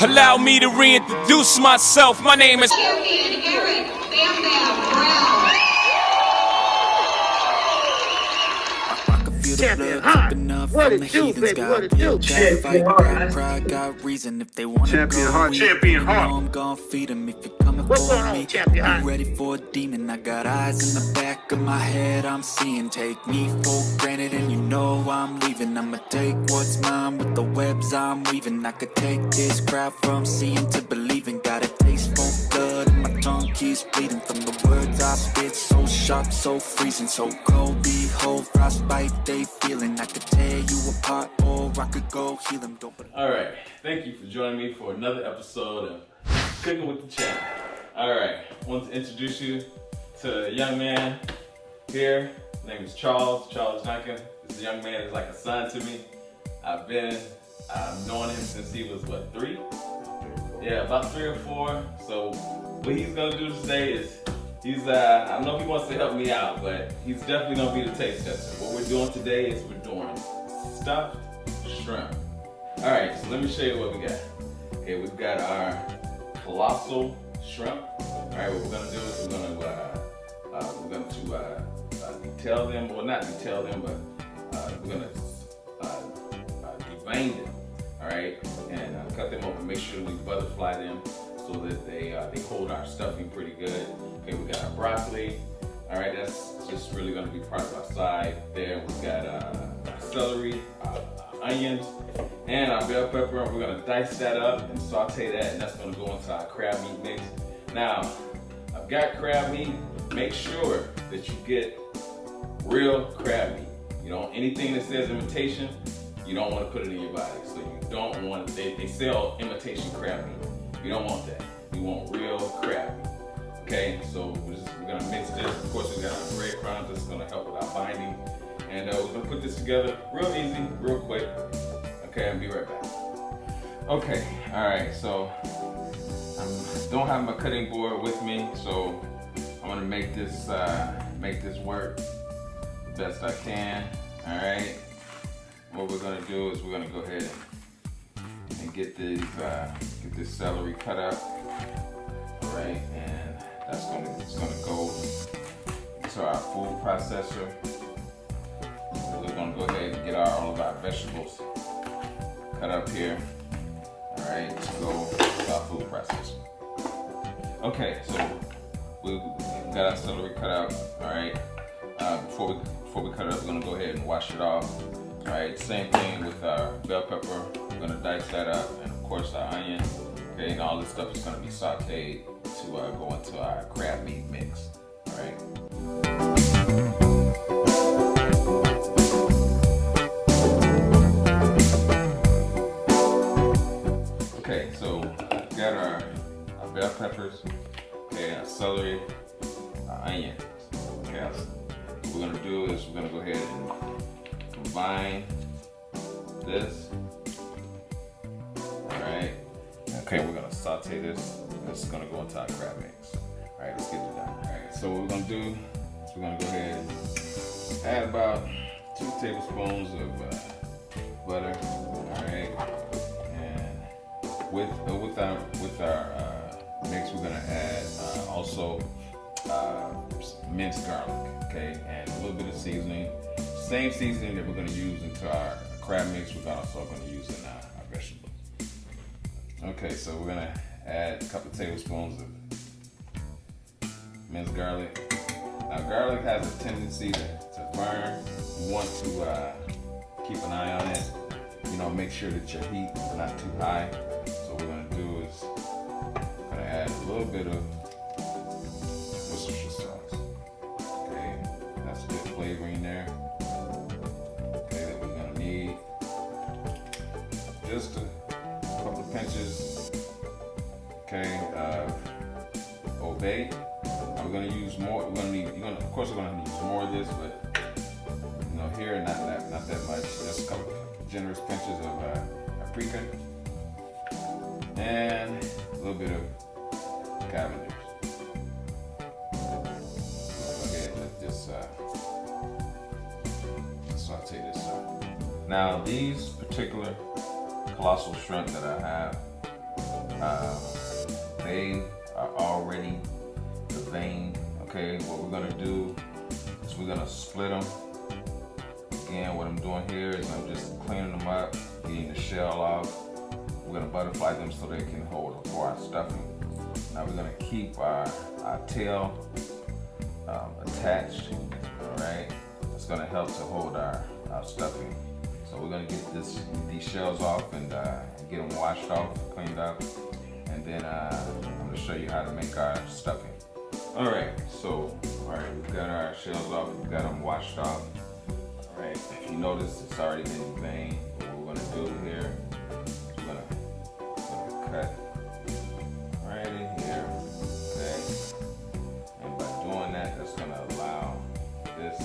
Allow me to reintroduce myself. My name is Champion Eric Bam Bam Brown. Champion Hot. What it do, baby? What it do? Champion Hot. Pride got reason if they want to Champion go. Hot. Champion Hot. I'm gonna feed them if you're coming What's for going on, me. Champion Hot? I'm ready for a demon. I got eyes in the back of my head. I'm seeing. Take me for granted, and you know I'm leaving. I'ma take what's mine with the webs I'm weaving. I could take this crowd from seeing to believing. Got a taste for blood, and my tongue keeps bleeding from the words I spit. So sharp, so freezing, so cold. Behold, frostbite they feeling. I could tear you apart, or I could go heal them. Alright, thank you for joining me for another episode of Cooking with the Champ. Alright, I want to introduce you to a young man here. His name is Charles Duncan. This young man is like a son to me. I've known him since he was, what, 3? Yeah, about 3 or 4. So what he's gonna do today is, I don't know if he wants to help me out, but he's definitely gonna be the taste tester. What we're doing today is we're doing stuffed shrimp. All right, so let me show you what we got. Okay, we've got our colossal shrimp. All right, what we're gonna do is we're going to detail them, well not detail them, but we're gonna devein them. All right, and cut them up and make sure we butterfly them so that they hold our stuffing pretty good. Okay, we got our broccoli. All right, that's just really gonna be part of our side there. We've got our celery, onions, and our bell pepper. We're gonna dice that up and saute that, and that's gonna go into our crab meat mix. Now, I've got crab meat. Make sure that you get real crab meat. You know, anything that says imitation, you don't want to put it in your body. So you don't want, they sell imitation crab meat. You don't want that. You want real crab meat. Okay, so we're gonna mix this. Of course, we got our breadcrumbs that's gonna help with our binding. And we're gonna put this together real easy, real quick. Okay, I'll be right back. Okay, all right, so I don't have my cutting board with me, so I'm gonna make this work the best I can. All right, what we're gonna do is we're gonna go ahead and get this celery cut up. All right, and it's gonna go into our food processor. We're gonna go ahead and get all of our vegetables cut up here. All right, to go to our food processor. Okay, so we got our celery cut out. All right, before we cut it up, we're gonna go ahead and wash it off. All right, same thing with our bell pepper. We're gonna dice that up, and of course our onion. Okay, and all this stuff is gonna be sauteed to go into our crab meat mix. All right. Okay, so we got our bell peppers, okay, our celery, our onion. Okay, what we're gonna do is we're gonna go ahead and combine this. All right. Okay, we're gonna saute this. This is gonna go into our crab mix. All right, let's get it done. All right, so what we're gonna do is we're gonna go ahead and add about 2 tablespoons of butter. All right, and with our mix, we're gonna add also minced garlic. Okay, and a little bit of seasoning. Same seasoning that we're gonna use into our crab mix. We're also gonna use in our vegetables. Okay, so we're gonna add a couple tablespoons of minced garlic. Now, garlic has a tendency to burn. You want to keep an eye on it. You know, make sure that your heat is not too high. So what we're gonna do is we're gonna add a little bit of Worcestershire sauce. Okay, that's good flavoring there. Okay, that we're gonna need just a couple of pinches, okay, of Old Bay. We're gonna use more. Of course, we're gonna use more of this, but you know, here not that much. Just a couple generous pinches of paprika and a little bit of Cavendish. Go ahead and let this saute this up. Now, these particular colossal shrimp that I have, they are already veined. Okay, what we're gonna do is we're gonna split them. Again, what I'm doing here is I'm just cleaning them up, getting the shell off. We're gonna butterfly them so they can hold for our stuffing. Now we're gonna keep our tail attached. All right, it's gonna help to hold our stuffing. So we're gonna get these shells off and get them washed off, cleaned up, and then I'm gonna show you how to make our stuffing. All right, we've got our shells off, we've got them washed off. All right, if you notice, it's already been veined. What we're gonna do here is we're gonna cut right in here, okay? And by doing that, that's gonna allow this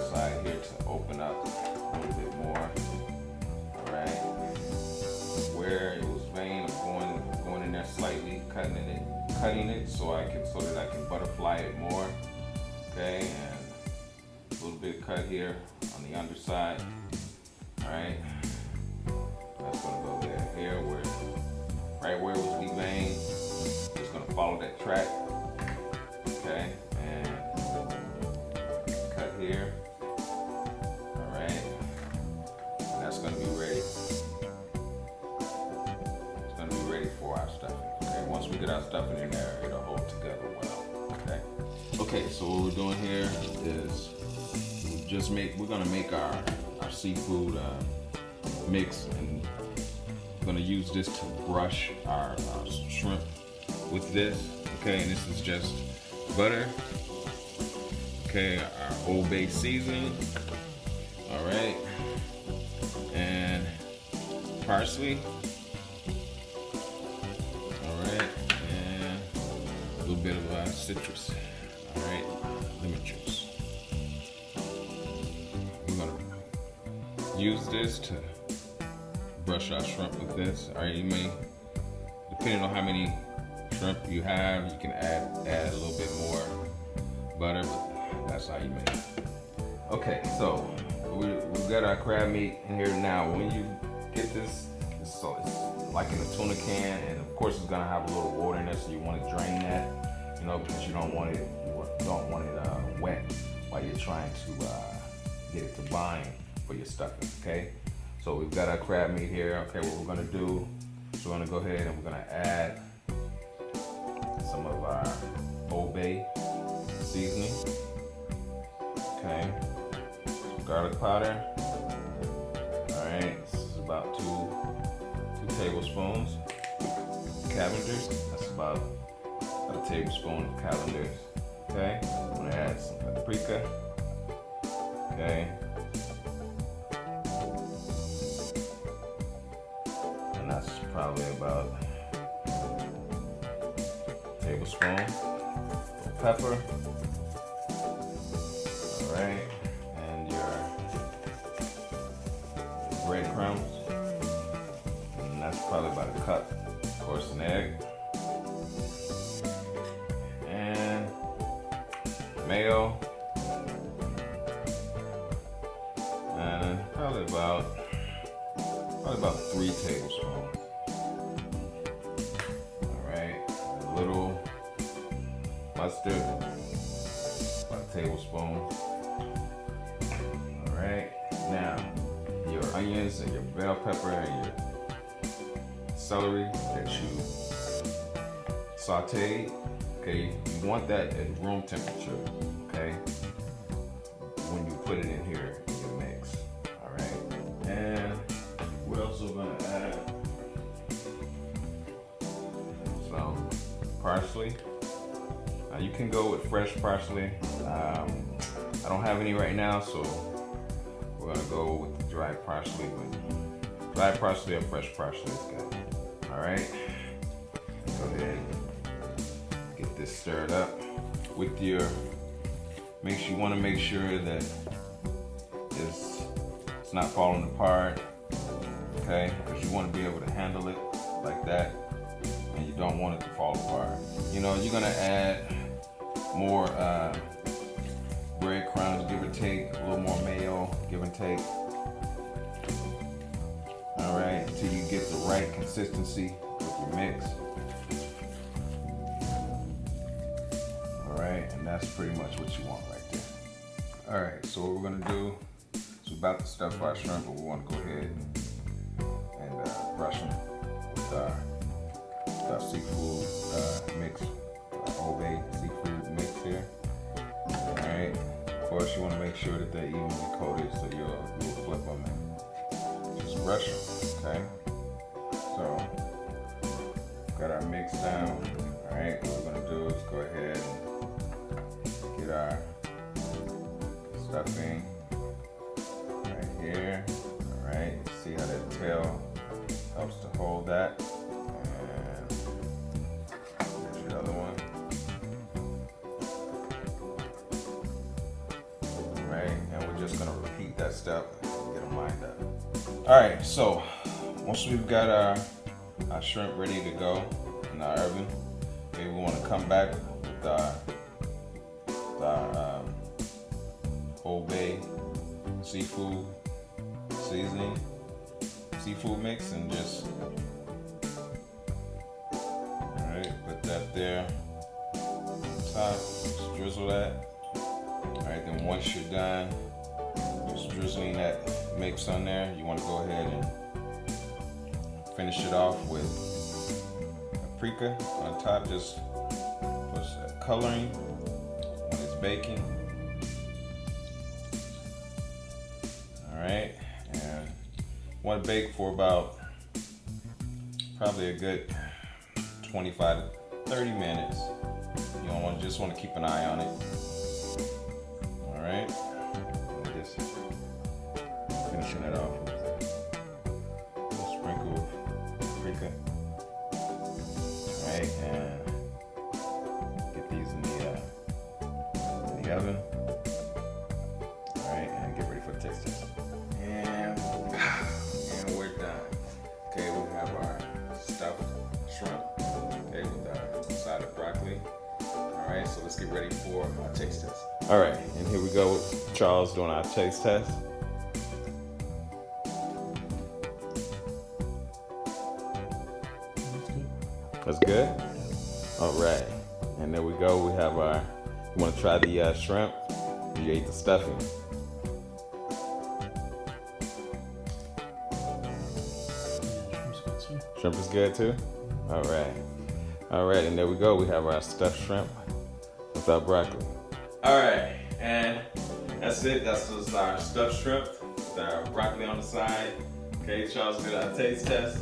side here to open up a little bit more. All right, where it was veined, I'm going in there slightly, cutting it so that I can butterfly it more. Okay, and a little bit of cut here on the underside. All right, that's gonna go there. Here, right where it was deveined, just gonna follow that track. Okay, and cut here. All right, and that's gonna be ready. It's gonna be ready for our stuffing. Okay, once we get our stuffing in there, it'll hold together well. Okay. Okay, so what we're doing here is we're gonna make our seafood mix, and we're gonna use this to brush our shrimp with this. Okay, and this is just butter. Okay, our Old Bay seasoning. All right, and parsley. All right, and a little bit of citrus. All right, lemon juice. We're gonna use this to brush our shrimp with this. All right, you may, depending on how many shrimp you have, you can add a little bit more butter, but that's how you make it. Okay, so we've got our crab meat in here now. When you get this, it's like in a tuna can, and of course it's gonna have a little water in it, so you want to drain that, because you don't want it wet while you're trying to get it to bind for your stuffing. Okay, so we've got our crab meat here. Okay, what we're gonna do is we're gonna go ahead and we're gonna add some of our Old Bay seasoning. Okay, some garlic powder. All right, this is about two tablespoons. Cavenders, that's about a tablespoon of cavenders. Okay, I'm gonna add some paprika. Okay, and that's probably about a tablespoon of pepper. All right, and your breadcrumbs, and that's probably about a cup. Of course, an egg. And mayo, and probably about 3 tablespoons. All right, a little mustard, about a tablespoon. All right, now your onions and your bell pepper and your celery that you sauteed. Okay, you want that at room temperature, okay, when you put it in here in your mix. All right, and we're also gonna add some parsley. Now you can go with fresh parsley. I don't have any right now, so we're gonna go with the dried parsley. But dried parsley or fresh parsley is good. All right, go ahead. Get this stirred up with your. You want to make sure that it's not falling apart, okay? Because you want to be able to handle it like that, and you don't want it to fall apart. You're gonna add more breadcrumbs, give or take, a little more mayo, give and take. All right, until you get the right consistency with your mix. All right, and that's pretty much what you want right there. All right, so what we're gonna do is we're about to stuff our shrimp, but we want to go ahead and brush them with our seafood mix, Old Bay seafood mix here. All right, of course you want to make sure that they're evenly coated, so you'll flip them and just brush them. Okay, so got our mix down. All right, what we're gonna do is go ahead and get our stuffing right here. All right, see how that tail helps to hold that. And there's the other one. All right, and we're just gonna repeat that step and get them lined up. All right, so once we've got our shrimp ready to go in our oven, okay, we want to come back with our Old Bay seafood seasoning, seafood mix, and just put that there on top. Just drizzle that. All right, then once you're done just drizzling that mix on there, you want to go ahead and finish it off with paprika on top. Just push that coloring when it's baking. All right, and want to bake for about probably a good 25 to 30 minutes. You don't just want to keep an eye on it. All right, and just finishing it off with a little sprinkle of paprika. All right, and get these in the oven. All right, and get ready for the taste test. And we're done. Okay, we have our stuffed shrimp. Okay, with our side of broccoli. All right, so let's get ready for our taste test. All right, and here we go with Charles doing our taste test. That's good? All right, and there we go. We have you want to try the shrimp? You ate the stuffing. Shrimp is good too? All right. All right, and there we go. We have our stuffed shrimp with our broccoli. All right, and that's it. That's just our stuffed shrimp with our broccoli on the side. Okay, Charles did our taste test.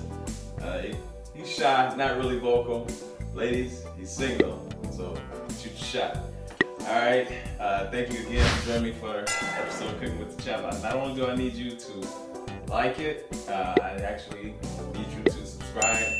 He's shy, not really vocal. Ladies, he's single, so shoot your shot. All right, thank you again for joining me for episode Cooking with the Chef. Not only do I need you to like it, I actually need you to subscribe